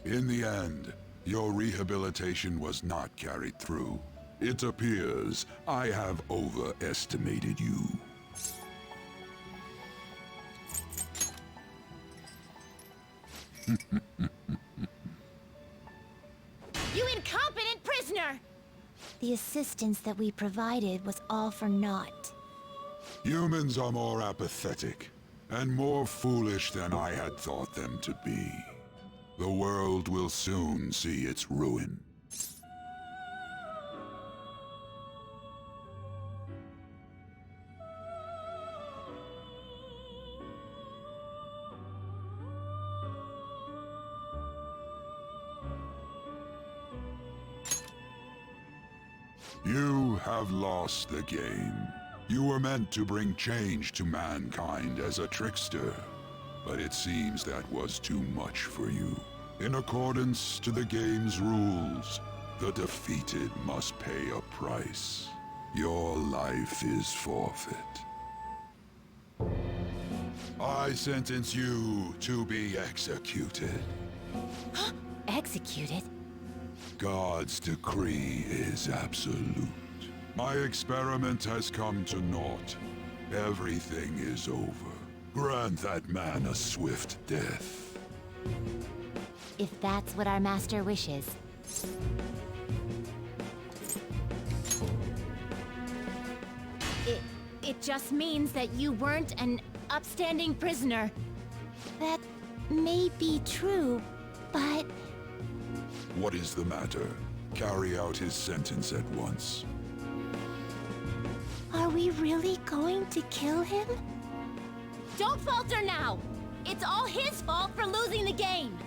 In the end, your rehabilitation was not carried through. It appears I have overestimated you. You incompetent prisoner! The assistance that we provided was all for naught. Humans are more apathetic, and more foolish than I had thought them to be. The world will soon see its ruin. You have lost the game. You were meant to bring change to mankind as a trickster, but it seems that was too much for you. In accordance to the game's rules, the defeated must pay a price. Your life is forfeit. I sentence you to be executed. Executed? God's decree is absolute. My experiment has come to naught. Everything is over. Grant that man a swift death. If that's what our master wishes. It just means that you weren't an upstanding prisoner. That may be true, but... What is the matter? Carry out his sentence at once. Are we really going to kill him? Don't falter now! It's all his fault for losing the game!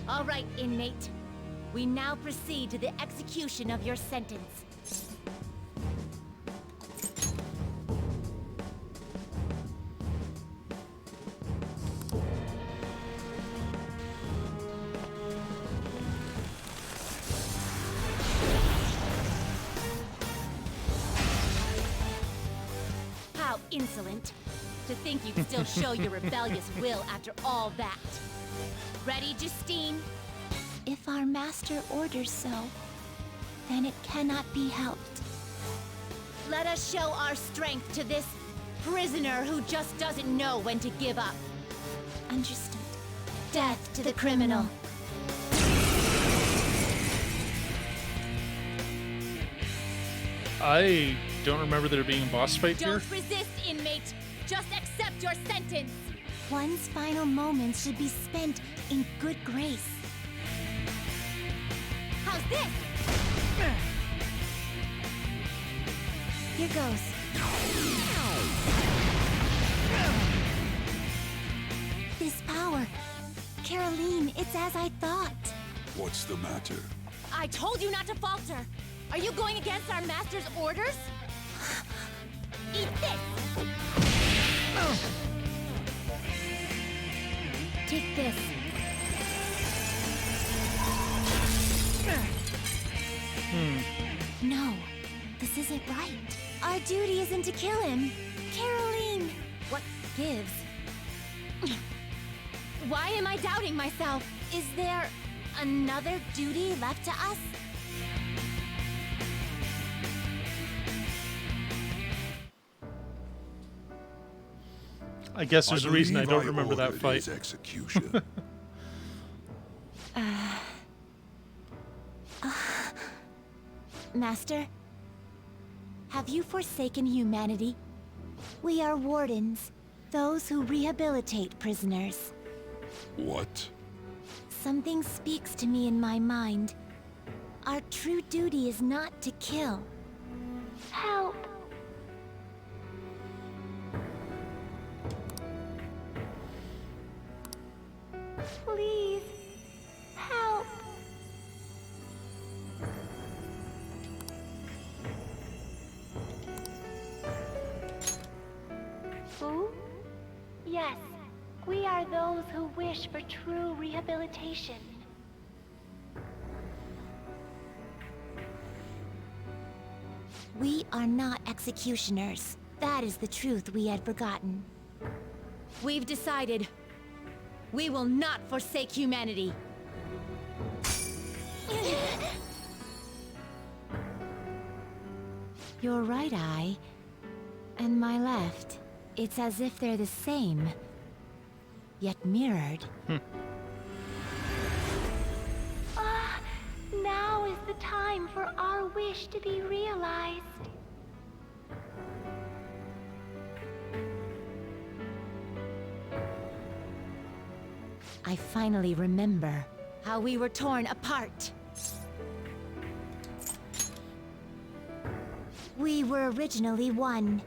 All right, inmate. We now proceed to the execution of your sentence. How insolent. To think you'd still show your rebellious will after all that. Ready, Justine? If our master orders so, then it cannot be helped. Let us show our strength to this prisoner who just doesn't know when to give up. Understood. Death to the criminal. I don't remember there being a boss fight here. Don't resist, inmate. Just accept your sentence. One's final moments should be spent in good grace. How's this? Here goes. This power. Caroline, it's as I thought. What's the matter? I told you not to falter. Are you going against our master's orders? Eat this! Take this. No, this isn't right. Our duty isn't to kill him. Caroline! What gives? Why am I doubting myself? Is there another duty left to us? I guess there's a reason I don't remember that ordered fight. his execution. Master, have you forsaken humanity? We are wardens, those who rehabilitate prisoners. What? Something speaks to me in my mind. Our true duty is not to kill. Help! Please, help! Who? Yes, we are those who wish for true rehabilitation. We are not executioners. That is the truth we had forgotten. We've decided. We will not forsake humanity. Your right eye and my left. It's as if they're the same, yet mirrored. Now is the time for our wish to be realized. I finally remember How we were torn apart. we were originally one.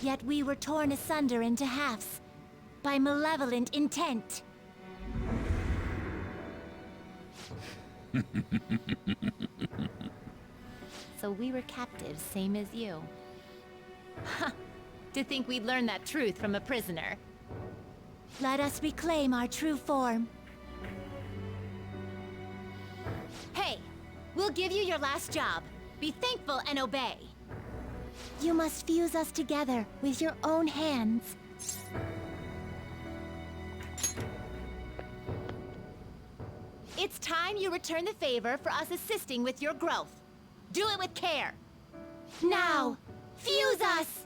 Yet we were torn asunder into halves by malevolent intent. So we were captives, same as you. To think we'd learn that truth from a prisoner. Let us reclaim our true form. Hey, we'll give you your last job. Be thankful and obey. You must fuse us together with your own hands. It's time you return the favor for us assisting with your growth. Do it with care. Now, fuse us!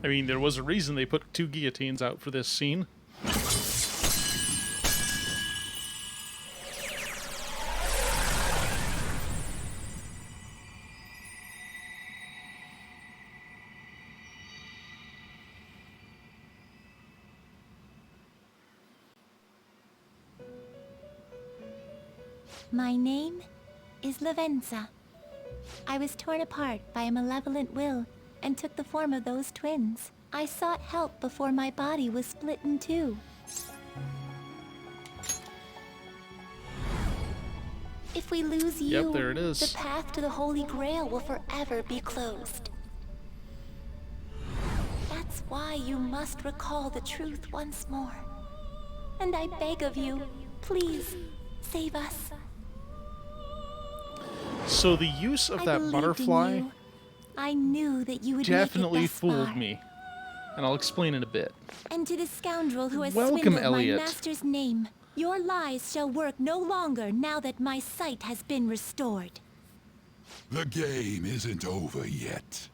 I mean, there was a reason they put 2 guillotines out for this scene. My name is Lavenza. I was torn apart by a malevolent will and took the form of those twins. I sought help before my body was split in two. If we lose you, Yep, there it is. the path to the Holy Grail will forever be closed. That's why you must recall the truth once more. And I beg of you, please, save us. So the use of I that believed in butterfly you. I knew that you would definitely make it thus fooled far. me. And I'll explain in a bit. And to the scoundrel who has Welcome, swindled Elliot. my master's name, your lies shall work no longer now that my sight has been restored. The game isn't over yet.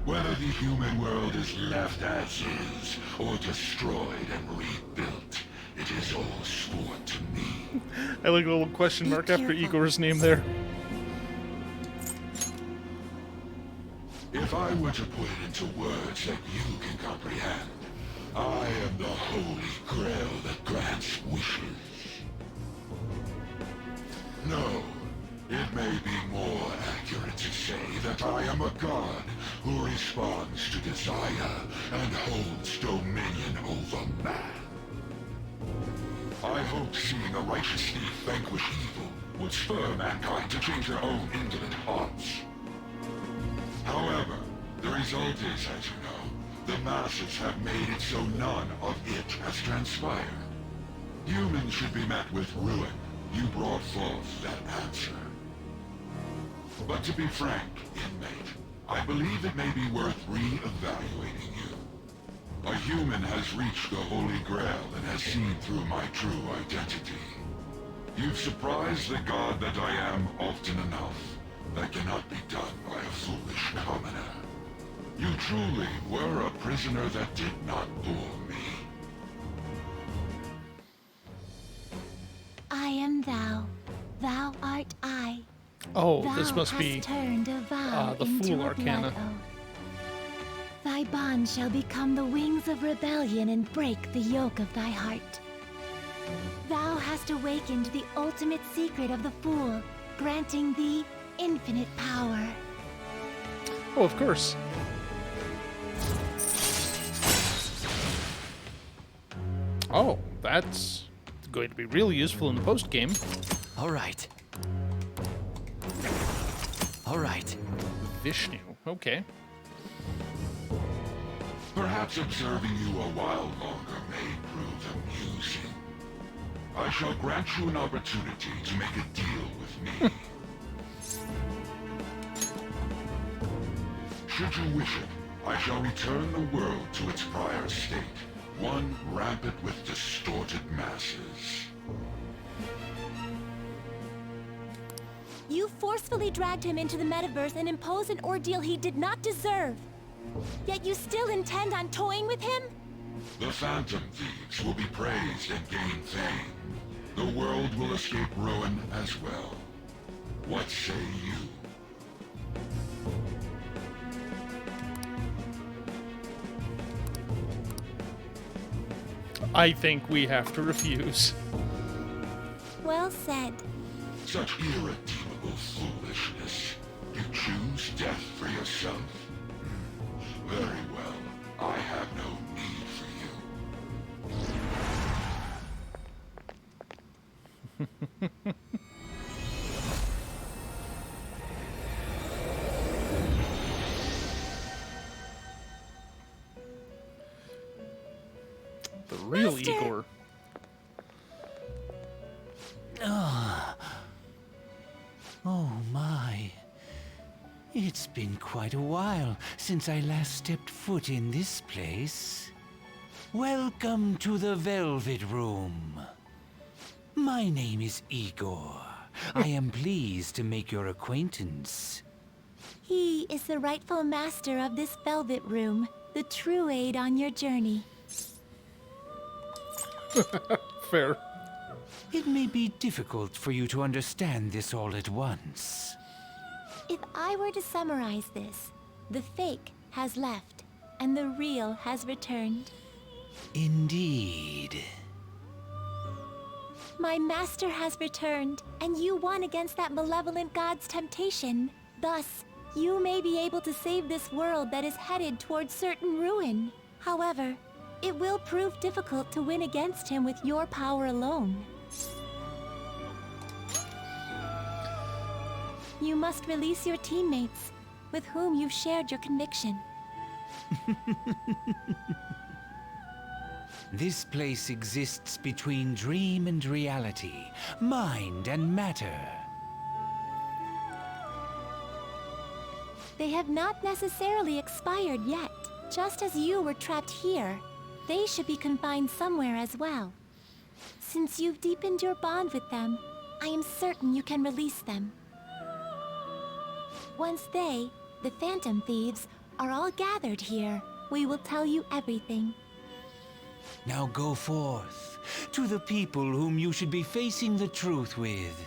Whether the human world is left as is, or destroyed and rebuilt, it is all sport to me. I like a little question Be mark after careful. Igor's name there. If I were to put it into words that you can comprehend, I am the Holy Grail that grants wishes. No, it may be more accurate to say that I am a god who responds to desire and holds dominion over man. I hoped seeing a righteous thief vanquish evil would spur mankind to change their own indolent hearts. However, the result is, as you know, the masses have made it so none of it has transpired. Humans should be met with ruin. You brought forth that answer. But to be frank, inmate, I believe it may be worth re-evaluating you. A human has reached the Holy Grail and has seen through my true identity. You've surprised the god that I am often enough. That cannot be done by a foolish commoner. You truly were a prisoner that did not bore me. I am thou, thou art I. Oh, Thou this must hast be turned a vow the into Fool a Arcana. blood oath. Thy bond shall become the wings of rebellion and break the yoke of thy heart. Thou hast awakened the ultimate secret of the Fool, granting thee infinite power. Oh, of course. Oh, that's going to be really useful in the post-game. All right, Vishnu. Okay. Perhaps observing you a while longer may prove amusing. I shall grant you an opportunity to make a deal with me. Should you wish it, I shall return the world to its prior state, one rampant with distorted masses. You forcefully dragged him into the metaverse and imposed an ordeal he did not deserve. Yet you still intend on toying with him? The Phantom Thieves will be praised and gain fame. The world will escape ruin as well. What say you? I think we have to refuse. Well said. Such irredeemable foolishness. You choose death for yourself? Very well. I have no need for you. The real Master! Igor. Oh my. It's been quite a while since I last stepped foot in this place. Welcome to the Velvet Room. My name is Igor. I am pleased to make your acquaintance. He is the rightful master of this Velvet Room, the true aid on your journey. Fair. It may be difficult for you to understand this all at once. If I were to summarize this, the fake has left, and the real has returned. Indeed. My master has returned, and you won against that malevolent god's temptation. Thus, you may be able to save this world that is headed towards certain ruin. However, it will prove difficult to win against him with your power alone. You must release your teammates, with whom you've shared your conviction. This place exists between dream and reality, mind and matter. They have not necessarily expired yet. Just as you were trapped here, they should be confined somewhere as well. Since you've deepened your bond with them, I am certain you can release them. Once they, the Phantom Thieves, are all gathered here, we will tell you everything. Now go forth to the people whom you should be facing the truth with.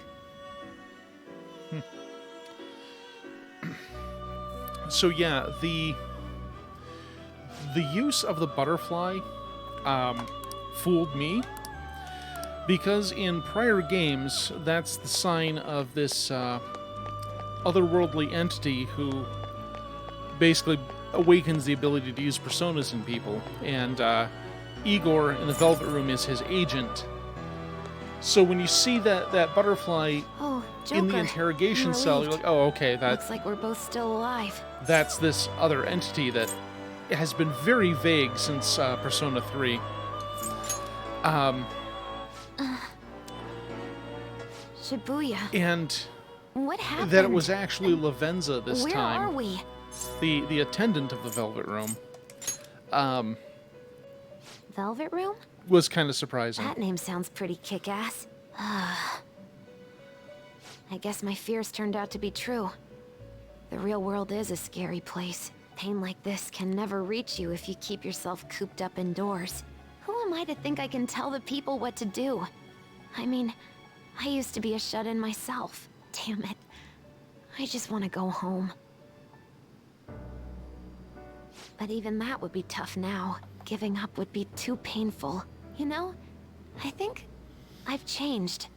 So yeah, the use of the butterfly fooled me, because in prior games, that's the sign of this otherworldly entity who basically awakens the ability to use personas in people, and Igor in the Velvet Room is his agent. So when you see that butterfly Oh, Joker. in the interrogation cell, you're like, oh, okay, Looks like we're both still alive. that's this other entity that has been very vague since Persona 3. Shibuya. And What happened? that it was actually Lavenza this Where time. are we? The attendant of the Velvet Room. Velvet Room? Was kind of surprising. That name sounds pretty kick-ass. I guess my fears turned out to be true. The real world is a scary place. Pain like this can never reach you if you keep yourself cooped up indoors. Who am I to think I can tell the people what to do? I mean, I used to be a shut-in myself. Damn it. I just want to go home. But even that would be tough now. Giving up would be too painful. You know, I think I've changed.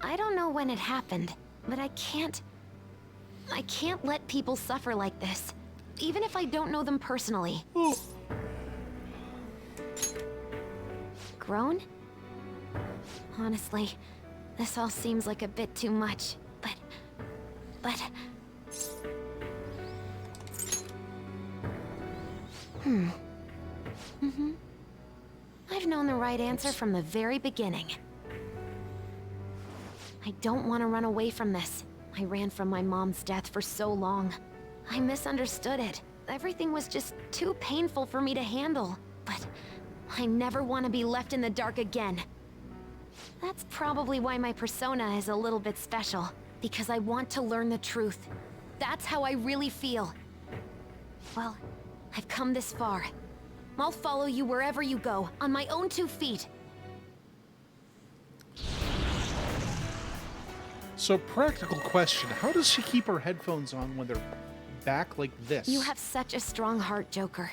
I don't know when it happened, but I can't let people suffer like this. Even if I don't know them personally. Grown? Honestly, this all seems like a bit too much, but... I've known the right answer from the very beginning. I don't want to run away from this. I ran from my mom's death for so long. I misunderstood it. Everything was just too painful for me to handle. But I never want to be left in the dark again. That's probably why my persona is a little bit special. Because I want to learn the truth. That's how I really feel. Well, I've come this far. I'll follow you wherever you go, on my own 2 feet. So, practical question. How does she keep her headphones on when they're back like this? You have such a strong heart, Joker.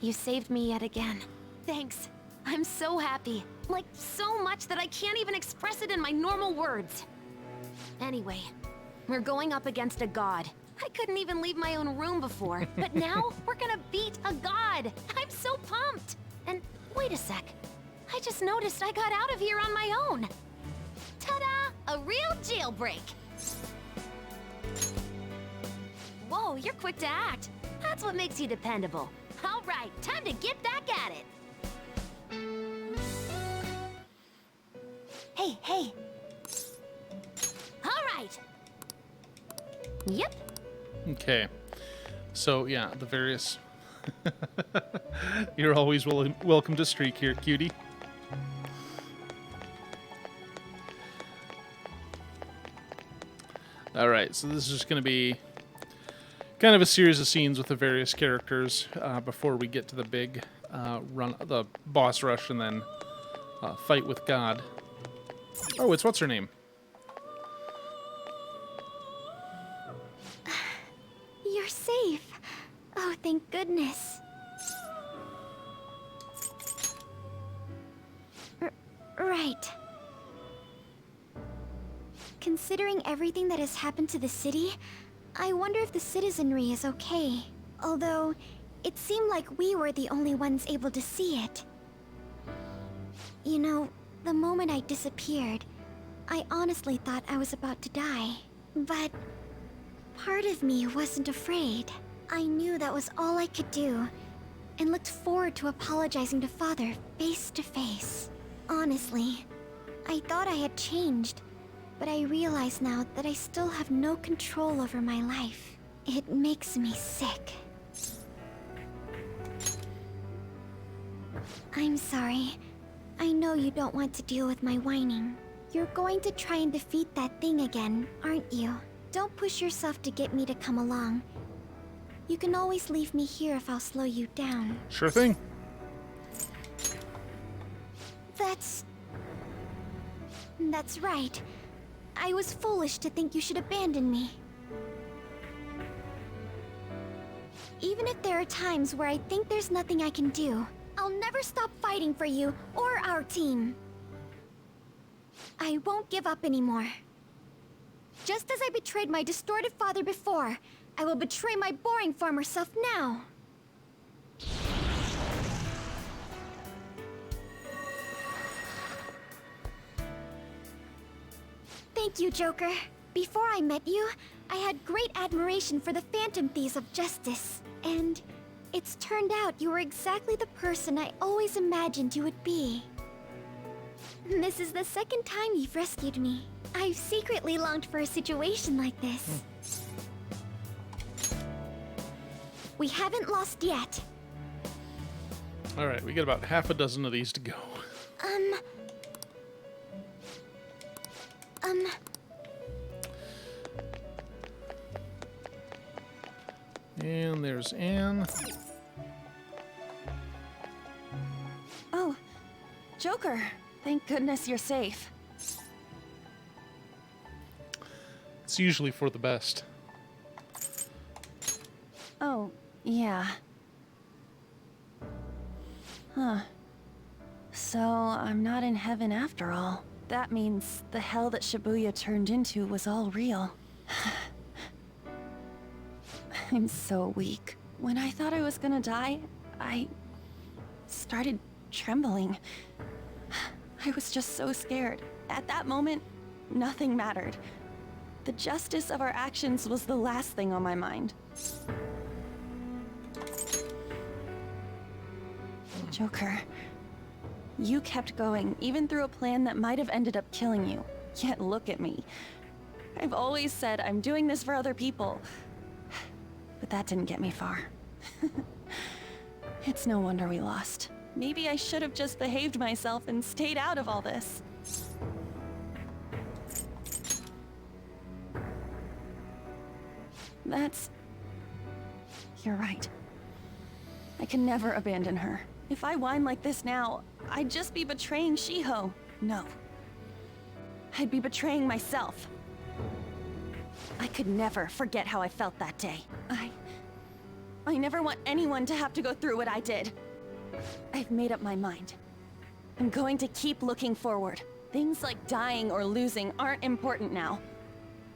You saved me yet again. Thanks. I'm so happy. Like, so much that I can't even express it in my normal words. Anyway, we're going up against a god. I couldn't even leave my own room before, but now we're gonna beat a god! I'm so pumped! And wait a sec. I just noticed I got out of here on my own. Ta-da! A real jailbreak! Whoa, you're quick to act. That's what makes you dependable. All right, time to get back at it. Hey. All right. Yep. Okay. So, yeah, the various... You're always welcome to streak here, cutie. Alright, so this is just going to be kind of a series of scenes with the various characters before we get to the big the boss rush and then fight with God. Oh, it's what's her name? You're safe. Oh, thank goodness. Right. Considering everything that has happened to the city, I wonder if the citizenry is okay. Although, it seemed like we were the only ones able to see it. You know, the moment I disappeared, I honestly thought I was about to die. But part of me wasn't afraid. I knew that was all I could do, and looked forward to apologizing to Father face to face. Honestly, I thought I had changed, but I realize now that I still have no control over my life. It makes me sick. I'm sorry. I know you don't want to deal with my whining. You're going to try and defeat that thing again, aren't you? Don't push yourself to get me to come along. You can always leave me here if I'll slow you down. Sure thing. That's right. I was foolish to think you should abandon me. Even if there are times where I think there's nothing I can do, I'll never stop fighting for you or our team. I won't give up anymore. Just as I betrayed my distorted father before, I will betray my boring former self now. Thank you, Joker. Before I met you, I had great admiration for the Phantom Thieves of Justice. And it's turned out you were exactly the person I always imagined you would be. This is the second time you've rescued me. I've secretly longed for a situation like this. We haven't lost yet. Alright, we got about half a dozen of these to go. And there's Anne. Oh, Joker. Thank goodness you're safe. It's usually for the best. Oh, yeah. Huh. So, I'm not in heaven after all. That means the hell that Shibuya turned into was all real. I'm so weak. When I thought I was gonna die, I started trembling. I was just so scared. At that moment, nothing mattered. The justice of our actions was the last thing on my mind. Joker, you kept going, even through a plan that might have ended up killing you. Yet look at me. I've always said I'm doing this for other people. But that didn't get me far. It's no wonder we lost. Maybe I should have just behaved myself and stayed out of all this. You're right. I can never abandon her. If I whine like this now, I'd just be betraying Shiho. No. I'd be betraying myself. I could never forget how I felt that day. I never want anyone to have to go through what I did. I've made up my mind. I'm going to keep looking forward. Things like dying or losing aren't important now.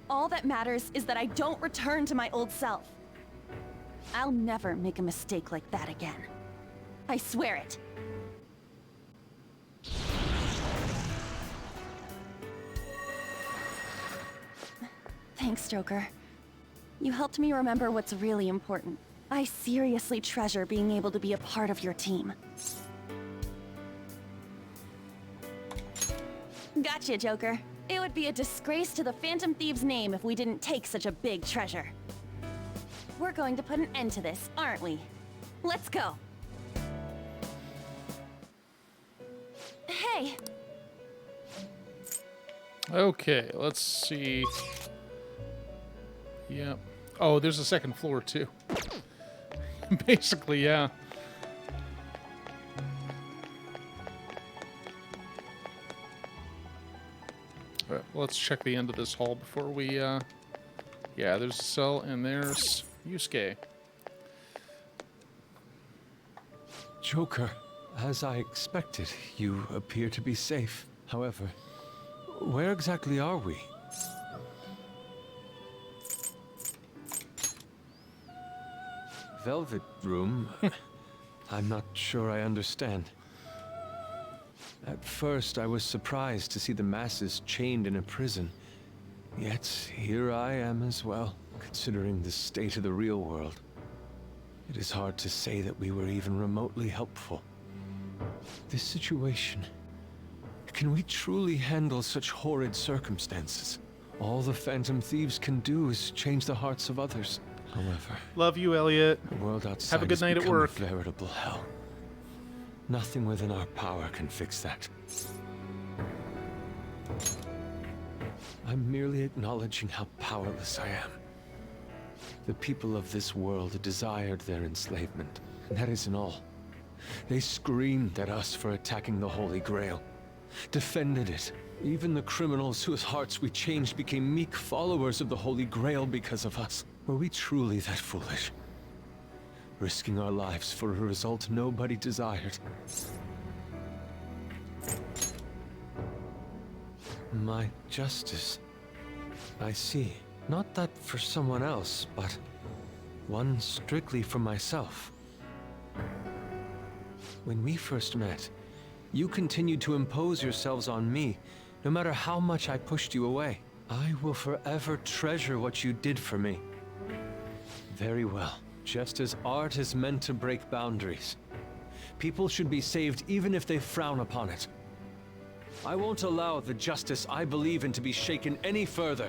All that matters is that I don't return to my old self. I'll never make a mistake like that again. I swear it. Thanks, Joker. You helped me remember what's really important. I seriously treasure being able to be a part of your team. Gotcha, Joker. It would be a disgrace to the Phantom Thieves' name if we didn't take such a big treasure. We're going to put an end to this, aren't we? Let's go. Hey! Okay, let's see. Yep. Oh, there's a second floor, too. Basically, yeah. Alright, let's check the end of this hall before we, Yeah, there's a cell, and there's Yusuke. Joker, as I expected, you appear to be safe. However, where exactly are we? Velvet Room? I'm not sure I understand. At first, I was surprised to see the masses chained in a prison. Yet, here I am as well, considering the state of the real world. It is hard to say that we were even remotely helpful. This situation... Can we truly handle such horrid circumstances? All the Phantom Thieves can do is change the hearts of others. However, Love you, Elliot. the world outside Have a good has night at become work. a veritable hell. Nothing within our power can fix that. I'm merely acknowledging how powerless I am. The people of this world desired their enslavement, and that isn't all. They screamed at us for attacking the Holy Grail, defended it. Even the criminals whose hearts we changed became meek followers of the Holy Grail because of us. Were we truly that foolish? Risking our lives for a result nobody desired. My justice. I see. Not that for someone else, but one strictly for myself. When we first met, you continued to impose yourselves on me, no matter how much I pushed you away. I will forever treasure what you did for me. Very well. Just as art is meant to break boundaries, people should be saved even if they frown upon it. I won't allow the justice I believe in to be shaken any further.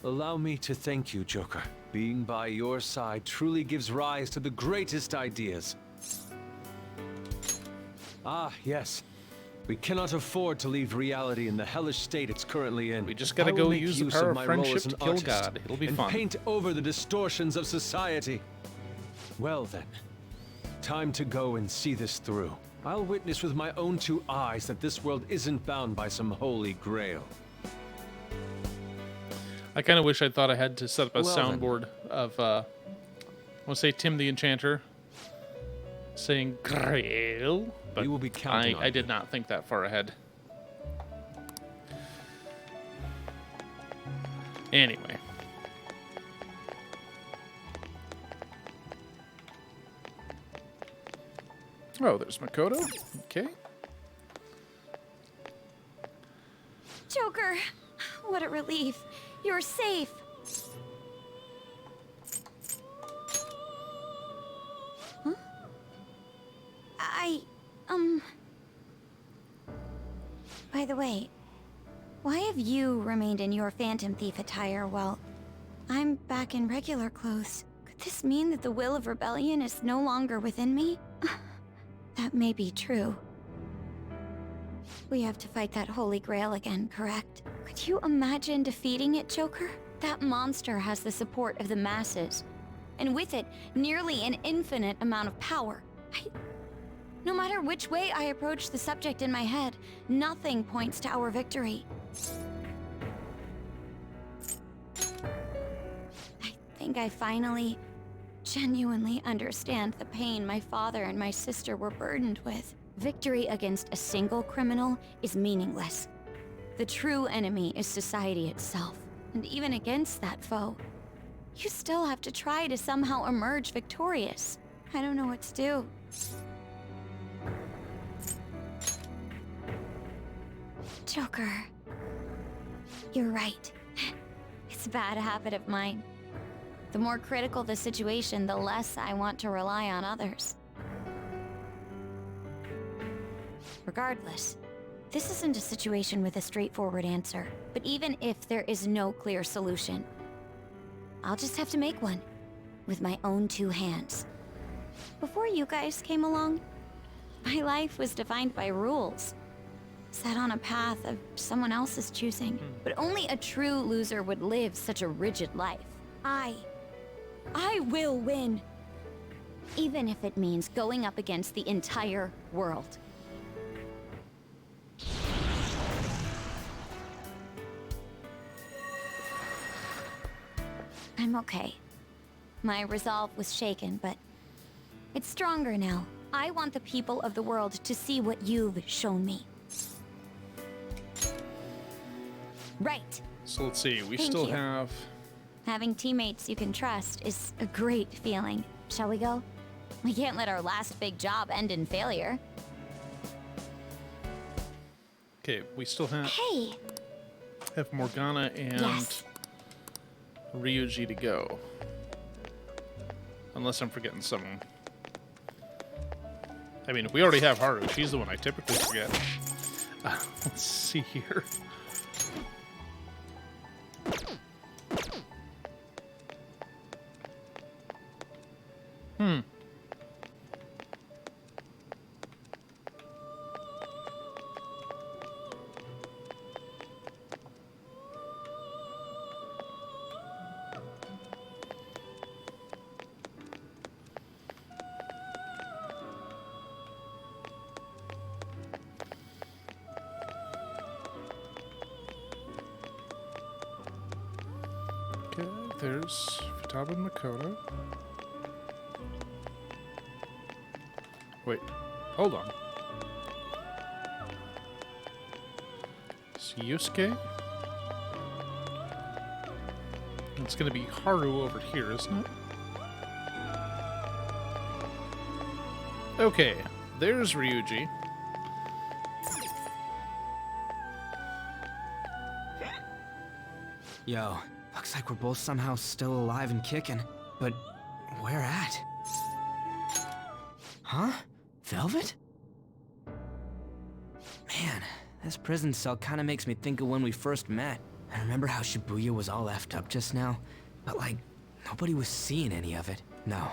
Allow me to thank you, Joker. Being by your side truly gives rise to the greatest ideas. Ah, yes. We cannot afford to leave reality in the hellish state it's currently in. We just gotta I will go make use the use power of my role friendship as an to kill artist God. It'll be and fun. paint over the distortions of society. Well then, time to go and see this through. I'll witness with my own two eyes that this world isn't bound by some holy grail. I kind of wish I'd thought I had to set up a Well, then. soundboard of, I want to say Tim the Enchanter saying Grail, but We will be counting on I you. did not think that far ahead. Anyway. Oh, there's Makoto. Okay. Joker! What a relief. You're safe. Huh? By the way, why have you remained in your Phantom Thief attire while I'm back in regular clothes? Could this mean that the will of rebellion is no longer within me? That may be true. We have to fight that Holy Grail again, correct? Could you imagine defeating it, Joker? That monster has the support of the masses, and with it, nearly an infinite amount of power. No matter which way I approach the subject in my head, nothing points to our victory. I think I finally, genuinely understand the pain my father and my sister were burdened with. Victory against a single criminal is meaningless. The true enemy is society itself. And even against that foe, you still have to try to somehow emerge victorious. I don't know what to do. Joker. You're right. It's a bad habit of mine. The more critical the situation, the less I want to rely on others. Regardless, this isn't a situation with a straightforward answer. But even if there is no clear solution, I'll just have to make one, with my own two hands. Before you guys came along, my life was defined by rules, set on a path of someone else's choosing. But only a true loser would live such a rigid life. I will win, even if it means going up against the entire world. I'm okay. My resolve was shaken, but it's stronger now. I want the people of the world to see what you've shown me. Right. So let's see, we Thank still you. have... Having teammates you can trust is a great feeling. Shall we go? We can't let our last big job end in failure. Okay, we still Hey! have Morgana and Yes. Ryuji to go. Unless I'm forgetting something. I mean, we already have Haru. She's the one I typically forget. Let's see here. Okay, there's Futaba and Makoto. Wait, hold on. It's Yusuke? It's gonna be Haru over here, isn't it? Okay, there's Ryuji. Yo, looks like we're both somehow still alive and kicking. But where at? Huh? Velvet? Man, this prison cell kinda makes me think of when we first met. I remember how Shibuya was all effed up just now, but like, nobody was seeing any of it. No,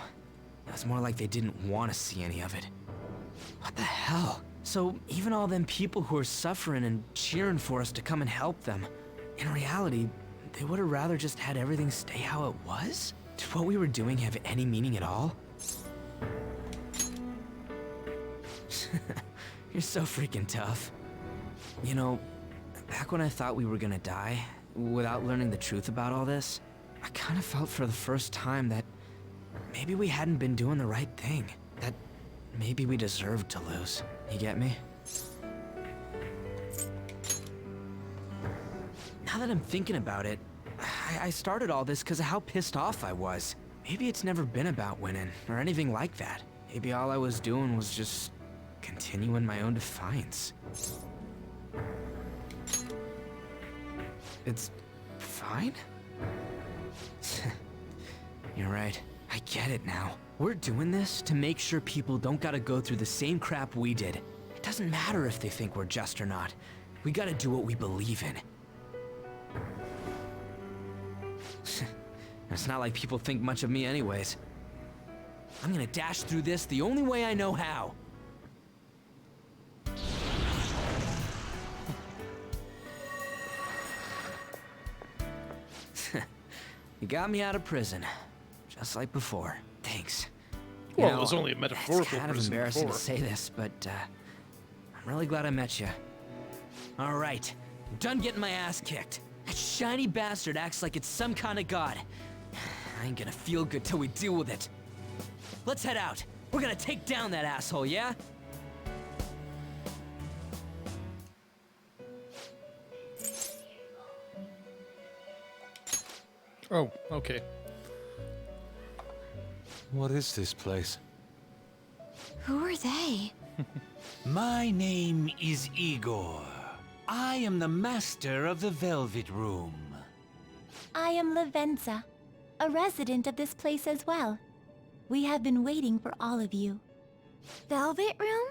it was more like they didn't want to see any of it. What the hell? So even all them people who are suffering and cheering for us to come and help them, in reality, they would have rather just had everything stay how it was? Did what we were doing have any meaning at all? You're so freaking tough. You know, back when I thought we were gonna die, without learning the truth about all this, I kind of felt for the first time that maybe we hadn't been doing the right thing. That maybe we deserved to lose. You get me? Now that I'm thinking about it, I started all this because of how pissed off I was. Maybe it's never been about winning, or anything like that. Maybe all I was doing was just continuing my own defiance. It's fine? You're right. I get it now. We're doing this to make sure people don't gotta go through the same crap we did. It doesn't matter if they think we're just or not. We gotta do what we believe in. It's not like people think much of me anyways. I'm gonna dash through this the only way I know how. You got me out of prison. Just like before. Thanks. You Well, know, it was only a metaphorical it's kind of prison embarrassing before. to say this, but I'm really glad I met you. All right, I'm done getting my ass kicked. That shiny bastard acts like it's some kind of god. I ain't gonna feel good till we deal with it. Let's head out. We're gonna take down that asshole, yeah? Oh, okay. What is this place? Who are they? My name is Igor. I am the master of the Velvet Room. I am Lavenza, a resident of this place as well. We have been waiting for all of you. Velvet Room?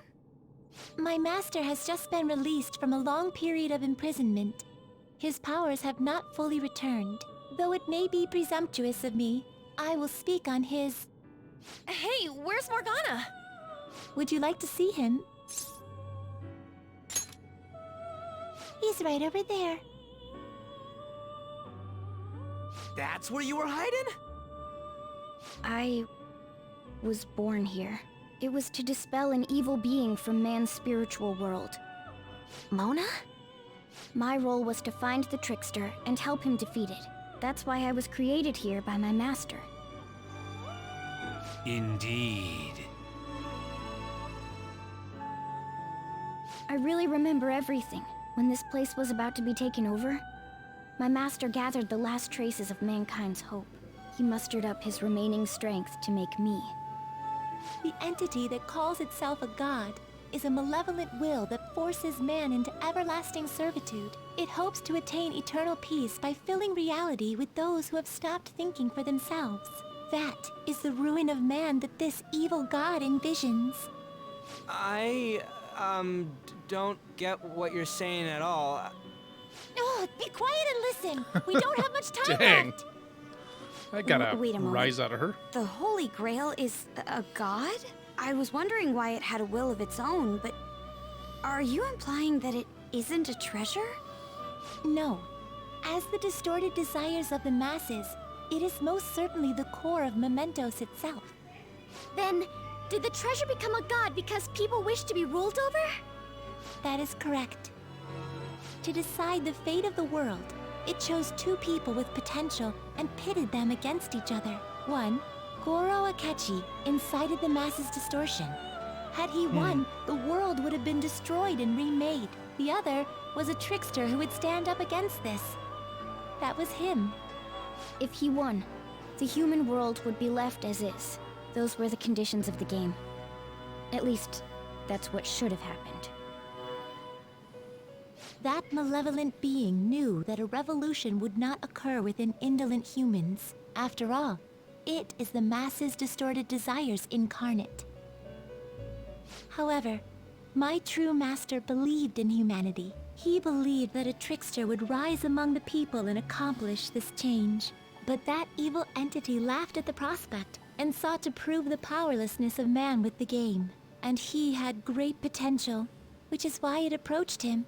My master has just been released from a long period of imprisonment. His powers have not fully returned. Though it may be presumptuous of me, I will speak on his... Hey, where's Morgana? Would you like to see him? He's right over there. That's where you were hiding? I was born here. It was to dispel an evil being from man's spiritual world. Mona? My role was to find the trickster and help him defeat it. That's why I was created here by my master. Indeed. I really remember everything. When this place was about to be taken over, my master gathered the last traces of mankind's hope. He mustered up his remaining strength to make me. The entity that calls itself a god is a malevolent will that forces man into everlasting servitude. It hopes to attain eternal peace by filling reality with those who have stopped thinking for themselves. That is the ruin of man that this evil god envisions. I, don't get what you're saying at all. Oh, be quiet and listen. We don't have much time Dang. left. I got Wait a a moment. rise out of her. The Holy Grail is a god? I was wondering why it had a will of its own, but are you implying that it isn't a treasure? No. As the distorted desires of the masses, it is most certainly the core of Mementos itself. Then, did the treasure become a god because people wish to be ruled over? That is correct. To decide the fate of the world, it chose two people with potential and pitted them against each other. One, Goro Akechi, incited the masses' distortion. Had he won, the world would have been destroyed and remade. The other was a trickster who would stand up against this. That was him. If he won, the human world would be left as is. Those were the conditions of the game. At least, that's what should have happened. That malevolent being knew that a revolution would not occur within indolent humans. After all, it is the masses' distorted desires incarnate. However, my true master believed in humanity. He believed that a trickster would rise among the people and accomplish this change. But that evil entity laughed at the prospect and sought to prove the powerlessness of man with the game. And he had great potential, which is why it approached him.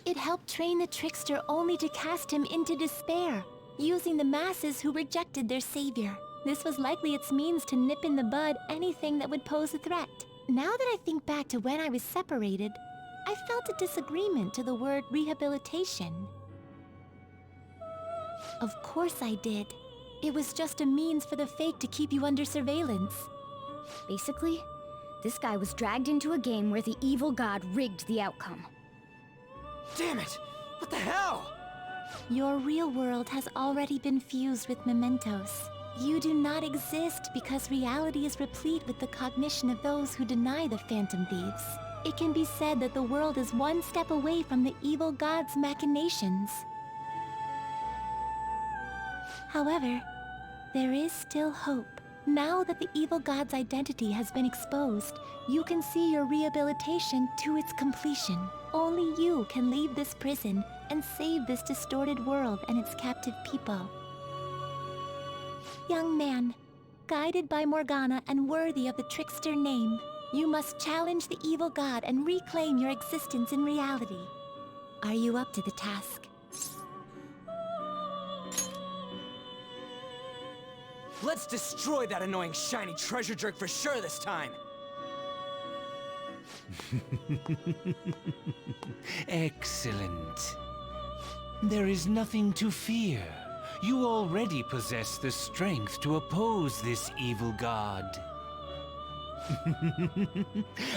It helped train the trickster only to cast him into despair, using the masses who rejected their savior. This was likely its means to nip in the bud anything that would pose a threat. Now that I think back to when I was separated, I felt a disagreement to the word rehabilitation. Of course I did. It was just a means for the fake to keep you under surveillance. Basically, this guy was dragged into a game where the evil god rigged the outcome. Damn it! What the hell? Your real world has already been fused with Mementos. You do not exist because reality is replete with the cognition of those who deny the Phantom Thieves. It can be said that the world is one step away from the evil god's machinations. However, there is still hope. Now that the evil god's identity has been exposed, you can see your rehabilitation to its completion. Only you can leave this prison and save this distorted world and its captive people. Young man, guided by Morgana and worthy of the trickster name, you must challenge the evil god and reclaim your existence in reality. Are you up to the task? Let's destroy that annoying shiny treasure jerk for sure this time! Excellent. There is nothing to fear. You already possess the strength to oppose this evil god.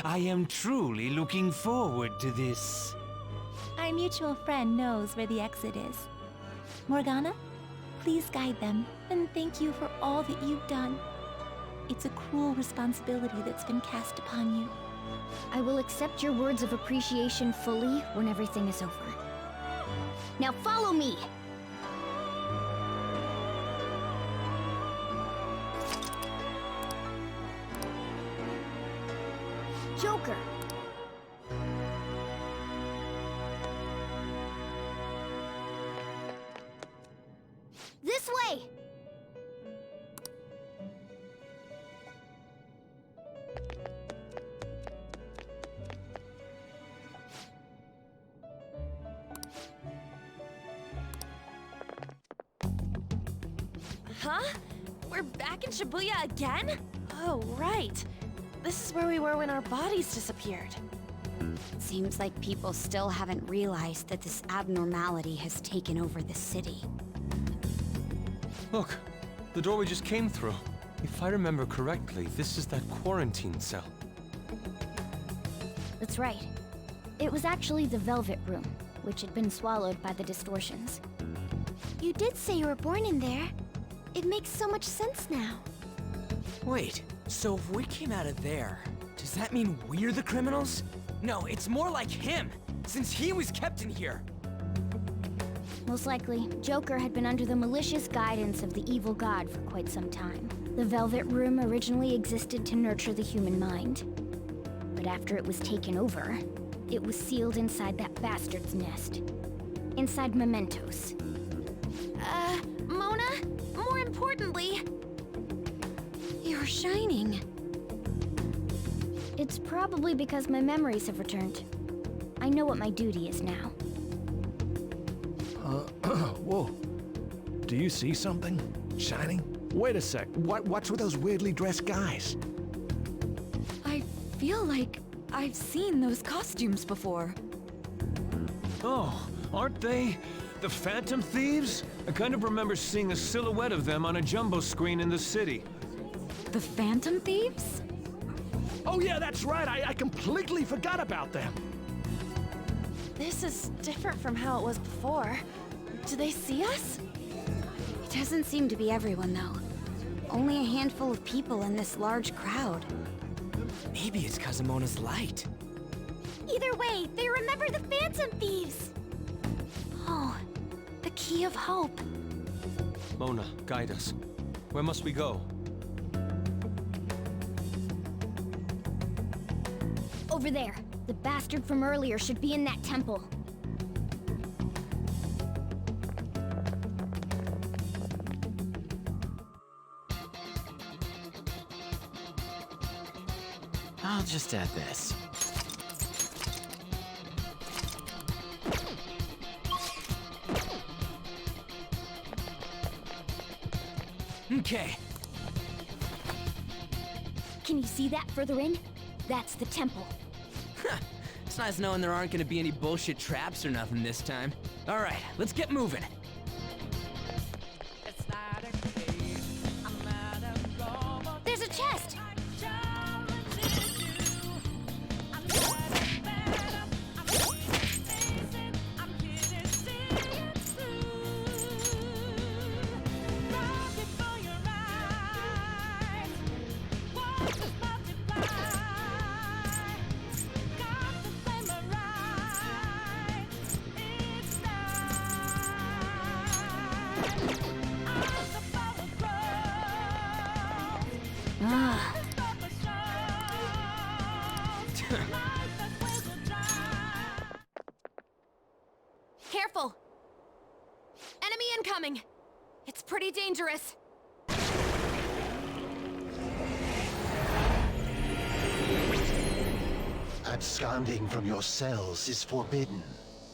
I am truly looking forward to this. Our mutual friend knows where the exit is. Morgana, please guide them, and thank you for all that you've done. It's a cruel responsibility that's been cast upon you. I will accept your words of appreciation fully when everything is over. Now follow me! Joker! This way! Huh? We're back in Shibuya again? Oh, right. This is where we were when our bodies disappeared. Seems like people still haven't realized that this abnormality has taken over the city. Look, the door we just came through. If I remember correctly, this is that quarantine cell. That's right. It was actually the Velvet Room, which had been swallowed by the distortions. You did say you were born in there. It makes so much sense now. Wait, so if we came out of there, does that mean we're the criminals? No, it's more like him, since he was kept in here. Most likely, Joker had been under the malicious guidance of the evil god for quite some time. The Velvet Room originally existed to nurture the human mind. But after it was taken over, it was sealed inside that bastard's nest. Inside mementos. Mona? More importantly, you're shining. It's probably because my memories have returned. I know what my duty is now. Whoa. Do you see something? Shining? Wait a sec. What's with those weirdly dressed guys? I feel like I've seen those costumes before. Oh, aren't they the Phantom Thieves? I kind of remember seeing a silhouette of them on a jumbo screen in the city. The Phantom Thieves? Oh yeah, that's right. I completely forgot about them. This is different from how it was before. Do they see us? It doesn't seem to be everyone, though. Only a handful of people in this large crowd. Maybe it's Kazumona's light. Either way, they remember the Phantom Thieves! Oh, the key of hope. Mona, guide us. Where must we go? Over there. The bastard from earlier should be in that temple. I'll just add this. Okay. Can you see that further in? That's the temple. It's nice knowing there aren't gonna be any bullshit traps or nothing this time. Alright, let's get moving. There's a chest! Careful! Enemy incoming! It's pretty dangerous. Absconding from your cells is forbidden.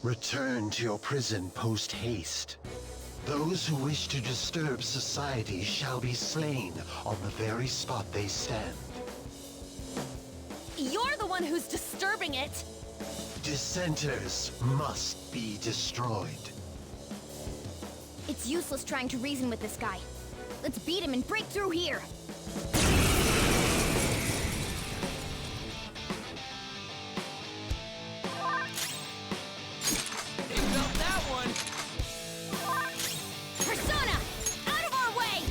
Return to your prison post-haste. Those who wish to disturb society shall be slain on the very spot they stand. You're the one who's disturbing it! Dissenters must be destroyed. It's useless trying to reason with this guy. Let's beat him and break through here. They felt that one! Persona! Out of our way!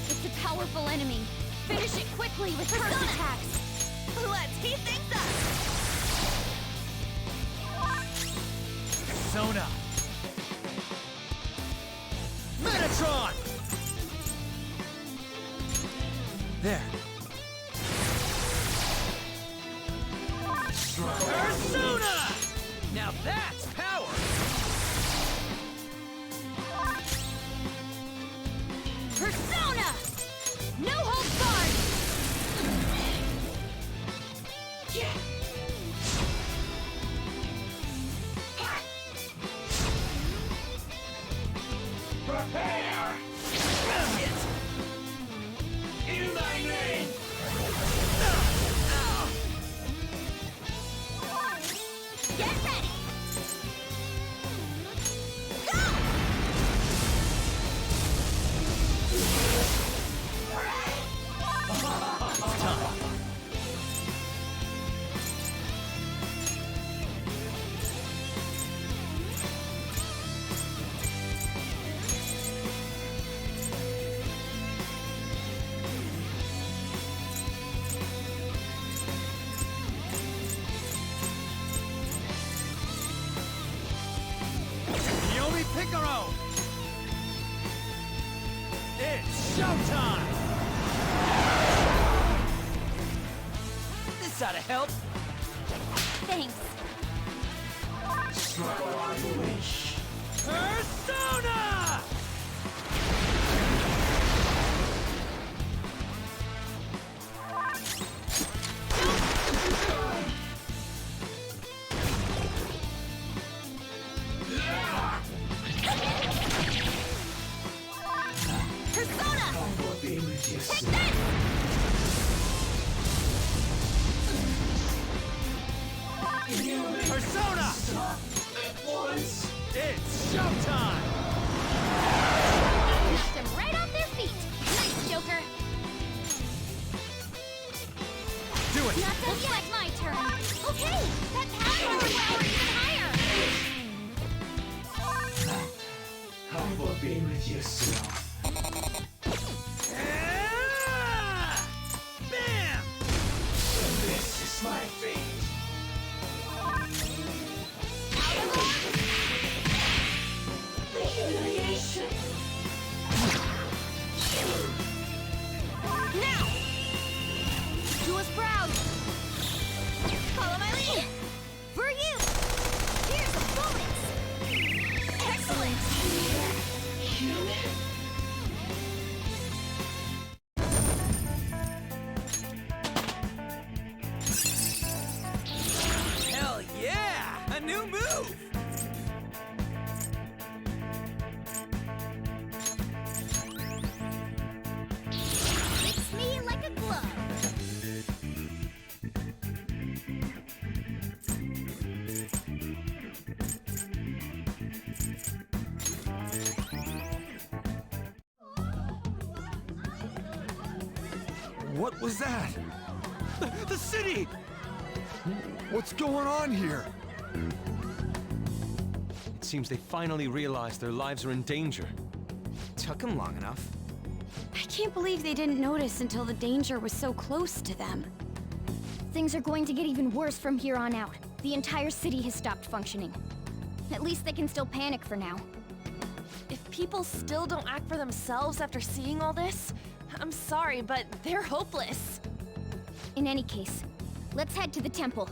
It's a powerful enemy. Finish it quickly with first attacks. Let's heat things up! Persona! Metatron! There. Persona! Now that's power! Persona! No holds barred! Prepare! In thy name! Get ready! Go! Yomi Picaro! It's showtime! This ought to help. Thanks. Persona! Persona! Take this! Persona! It's showtime! Knocked them right off their feet. Nice, Joker. Do it! Not done yet. My turn. Okay, that power level even higher. Humble be with you, soon. Bam! This is my fate. Humiliation. Now! Do us proud! Follow my lead! For you! Here's a bonus! Excellent! Hell yeah! A new move! Fits me like a glove! What was that? The city! What's going on here? It seems they finally realized their lives are in danger. Took him long enough. I can't believe they didn't notice until the danger was so close to them. Things are going to get even worse from here on out. The entire city has stopped functioning. At least they can still panic for now. people still don't act for themselves after seeing all this, I'm sorry, but they're hopeless. In any case, let's head to the temple.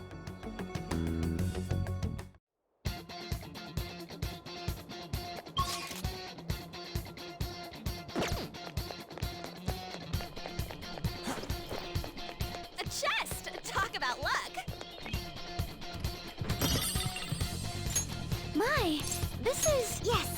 A chest! Talk about luck! My, this is... Yes.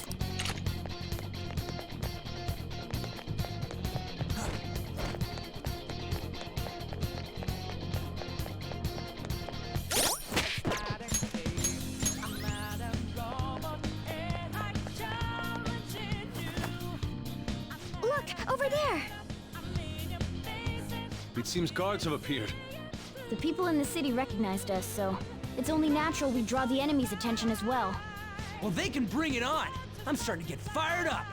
Look, over there! It seems guards have appeared. The people in the city recognized us, so it's only natural we draw the enemy's attention as well. Well, they can bring it on. I'm starting to get fired up.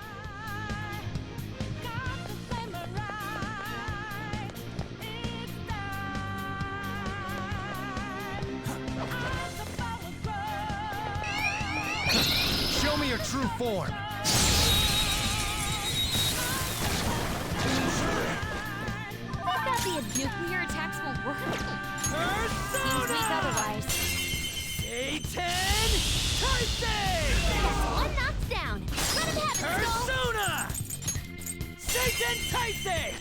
Show me your true form. Would that be a nuclear attacks will work? Seems weak otherwise. Satan Tyson! That's one knocked down. Let him have it, Skull! Persona! Satan Tyson!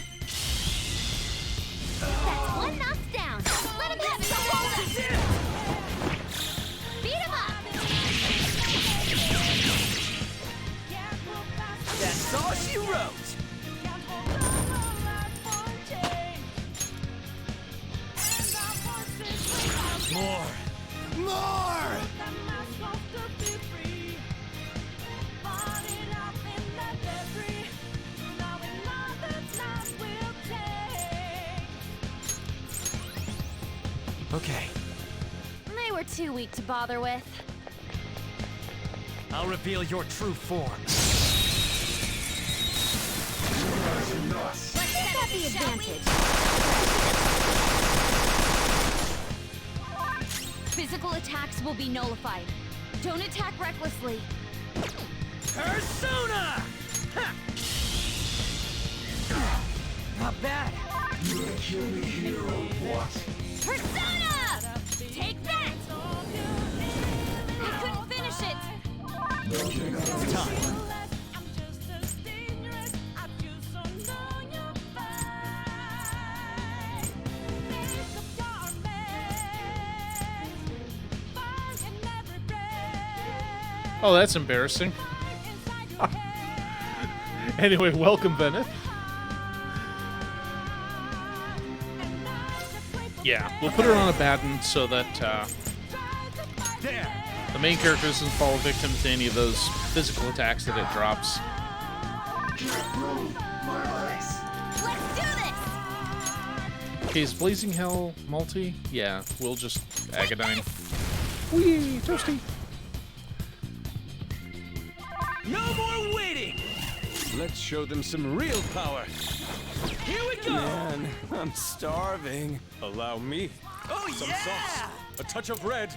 That's one knocked down. Let him have it, Skull! Beat him up! That's all she wrote! More! More! Okay, They were too weak to bother with. I'll reveal your true form. Let's set up the advantage. Physical attacks will be nullified. Don't attack recklessly. Persona! Ha! Not bad. Persona! Take that! I couldn't finish it! It's time. Oh, that's embarrassing. Anyway, welcome, Venneth. Yeah, we'll put her on a baton so that the main character doesn't fall victim to any of those physical attacks that it drops. Let's do this! Okay, is Blazing Hell multi? Yeah, we'll just Agadine. Whee! Toasty! No more waiting! Let's show them some real power. Here we go! Man, I'm starving. Allow me. Oh, Some yeah! sauce, a touch of red.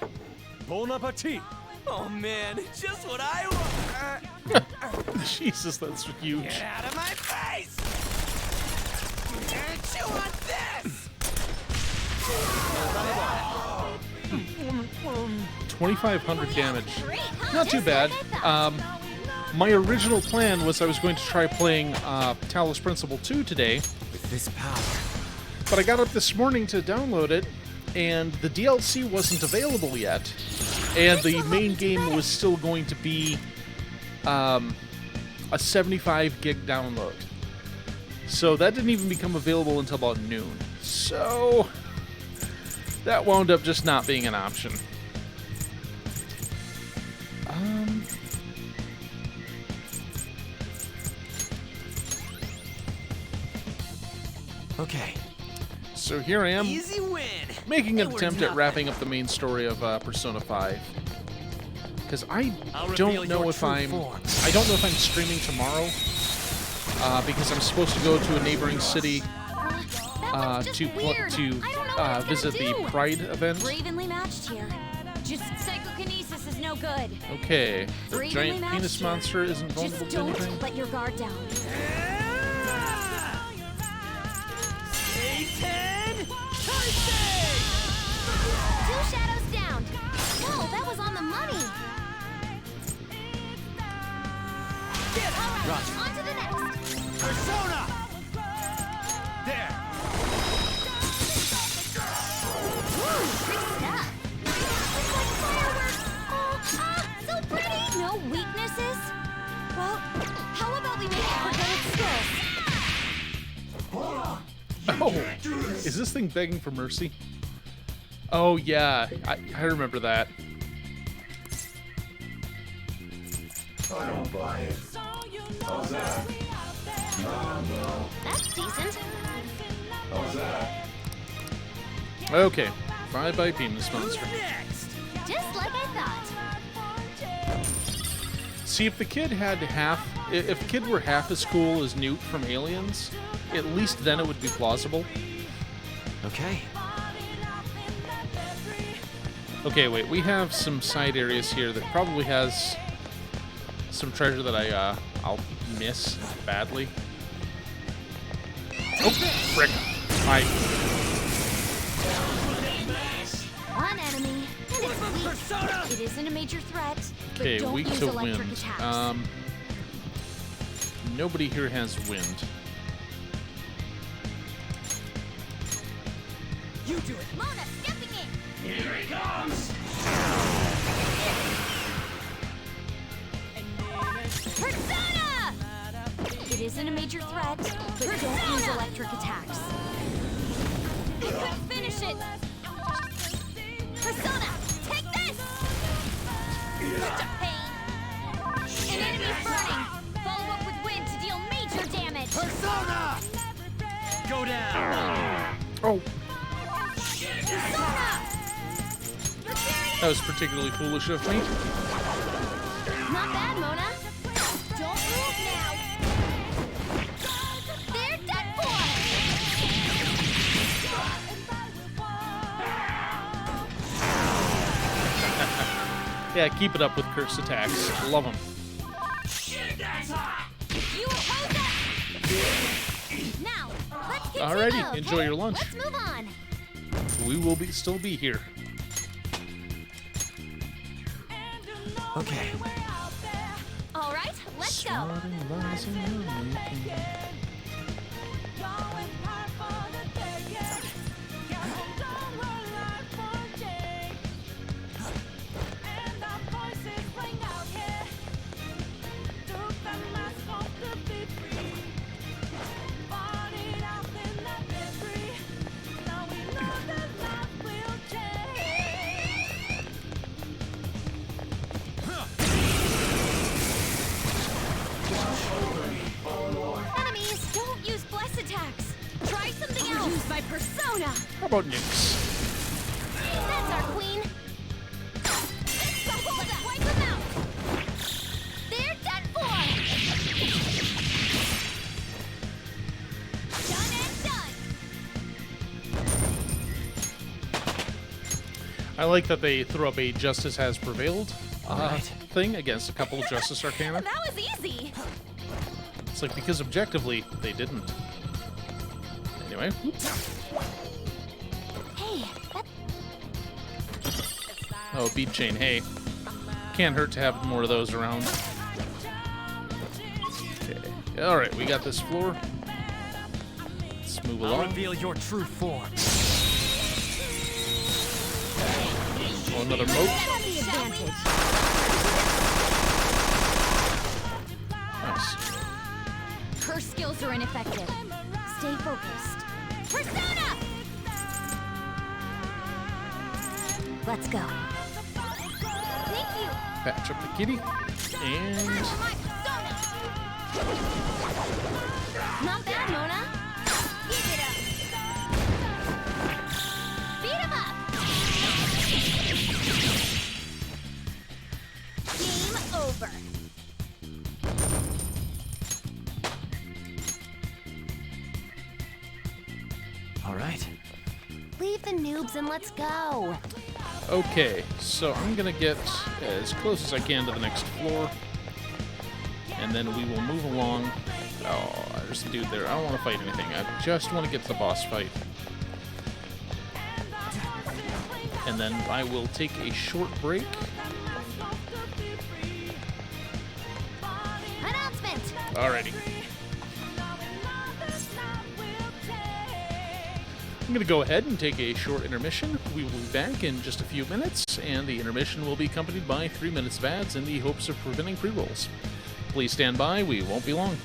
Bon appetit. Oh, man, just what I want! Jesus, that's huge. Get out of my face! Chew on this! 2,500 damage. Not too bad. My original plan was I was going to try playing Talos Principle 2 today. With this power. But I got up this morning to download it, and the DLC wasn't available yet. And the main game was still going to be a 75 gig download. So that didn't even become available until about noon. So that wound up just not being an option. Okay. So here I am, Easy win. making an It was attempt at nothing. wrapping up the main story of Persona 5. Because I I'll reveal don't know your if true I'm form. streaming tomorrow. Because I'm supposed to go to a neighboring city to visit the Pride event. We're evenly matched here. Just psychokinesis is no no good. Okay, the We're giant evenly penis matched monster isn't here. vulnerable Just to don't anything. let your guard down. Satan! Two shadows down. Whoa, that was on the money. All right, on to the next. Persona! There! Woo, great stuff. It's like fireworks. Oh, so pretty. No weaknesses? Well, how about we make it for good skills? Oh, is this thing begging for mercy? Oh yeah, I remember that. I don't buy it. How's that? No. That's decent. How's that? Okay, bye-bye penis monster. Just like I thought. See, if the kid had if the kid were half as cool as Newt from Aliens, at least then it would be plausible. Okay. Okay, wait, we have some side areas here that probably has some treasure that I'll miss badly. Oh, frick. One enemy, and it's weak. It isn't a major threat, but Okay, don't weak use to electric wind. attacks. Nobody here has wind. You do it! Mona, stepping in. Here he comes! Persona! It isn't a major threat, but don't use electric attacks. You could finish it! Persona, take this! Such a pain! An enemy's burning! Follow up with wind to deal major damage! Persona! Go down! Oh, Persona! that was particularly foolish of me. Not bad, Mona. Don't move now. They're done for. Yeah, keep it up with curse attacks. Love them. You oppose us. Now, let's continue. Alrighty, enjoy okay? your lunch. Let's move on. We will still be here. Okay. All right, let's go. Starting lies in the making. Enemies, don't use bless attacks. Try something else. Use my persona. How about nukes? That's our queen. Hold up. Wipe them out. They're done for. Done and done. I like that they throw up a justice has prevailed Alright. thing against a couple of justice arcana. That was easy. It's like, because objectively, they didn't. Anyway. Hey, Oh, bead chain. Hey. Can't hurt to have more of those around. Okay. Alright, we got this floor. Let's move I'll along. reveal your true form. Oh, another moat. that's the advantage. Nice. Her skills are ineffective. Stay focused. Persona! Let's go. Thank you. Patch up the kitty. And My persona! Not bad, Mona. Give it up. Beat him up. Game over. All right. Leave the noobs and let's go. Okay, so I'm gonna get as close as I can to the next floor, and then we will move along. Oh, there's a dude there. I don't want to fight anything. I just want to get to the boss fight. And then I will take a short break. Announcement! Alrighty. I'm going to go ahead and take a short intermission. We will be back in just a few minutes, and the intermission will be accompanied by 3 minutes of ads in the hopes of preventing pre-rolls. Please stand by. We won't be long.